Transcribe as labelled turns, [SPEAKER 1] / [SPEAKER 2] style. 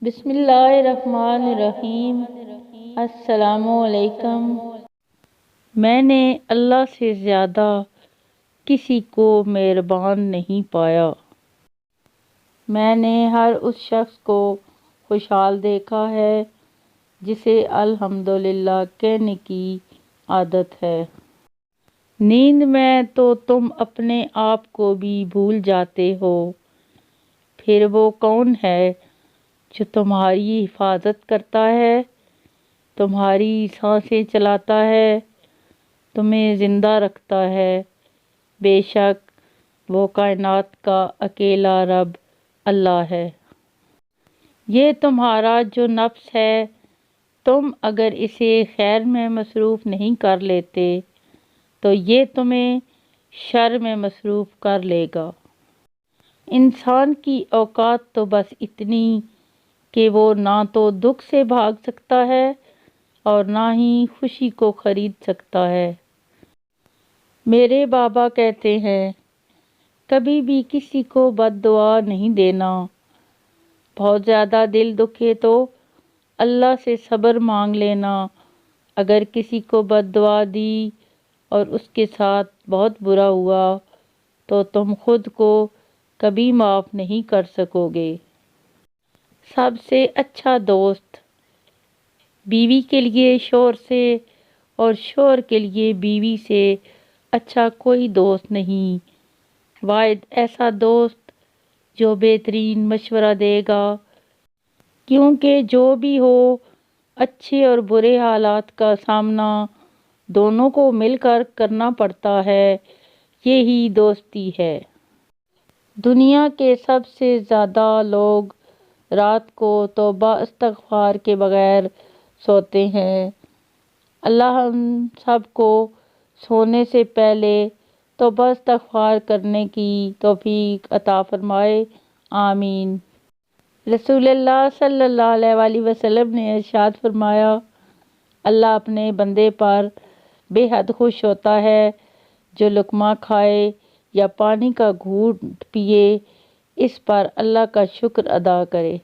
[SPEAKER 1] بسم اللہ الرحمن الرحیم۔ السلام علیکم۔ میں نے اللہ سے زیادہ کسی کو مہربان نہیں پایا۔ میں نے ہر اس شخص کو خوشحال دیکھا ہے جسے الحمدللہ کہنے کی عادت ہے۔ نیند میں تو تم اپنے آپ کو بھی بھول جاتے ہو، پھر وہ کون ہے جو تمہاری حفاظت کرتا ہے، تمہاری سانسیں چلاتا ہے، تمہیں زندہ رکھتا ہے؟ بے شک وہ کائنات کا اکیلا رب اللہ ہے۔ یہ تمہارا جو نفس ہے، تم اگر اسے خیر میں مصروف نہیں کر لیتے تو یہ تمہیں شر میں مصروف کر لے گا۔ انسان کی اوقات تو بس اتنی کہ وہ نہ تو دکھ سے بھاگ سکتا ہے اور نہ ہی خوشی کو خرید سکتا ہے۔ میرے بابا کہتے ہیں، کبھی بھی کسی کو بد دعا نہیں دینا۔ بہت زیادہ دل دکھے تو اللہ سے صبر مانگ لینا۔ اگر کسی کو بد دعا دی اور اس کے ساتھ بہت برا ہوا تو تم خود کو کبھی معاف نہیں کر سکو گے۔ سب سے اچھا دوست بیوی کے لیے شوہر سے اور شوہر کے لیے بیوی سے اچھا کوئی دوست نہیں۔ واحد ایسا دوست جو بہترین مشورہ دے گا، کیونکہ جو بھی ہو اچھے اور برے حالات کا سامنا دونوں کو مل کر کرنا پڑتا ہے، یہی دوستی ہے۔ دنیا کے سب سے زیادہ لوگ رات کو توبہ استغفار کے بغیر سوتے ہیں۔ اللہ ہم سب کو سونے سے پہلے توبہ استغفار کرنے کی توفیق عطا فرمائے، آمین۔ رسول اللہ صلی اللہ علیہ وآلہ وسلم نے ارشاد فرمایا، اللہ اپنے بندے پر بے حد خوش ہوتا ہے جو لقمہ کھائے یا پانی کا گھونٹ پیے، اس پر اللہ کا شکر ادا کرے۔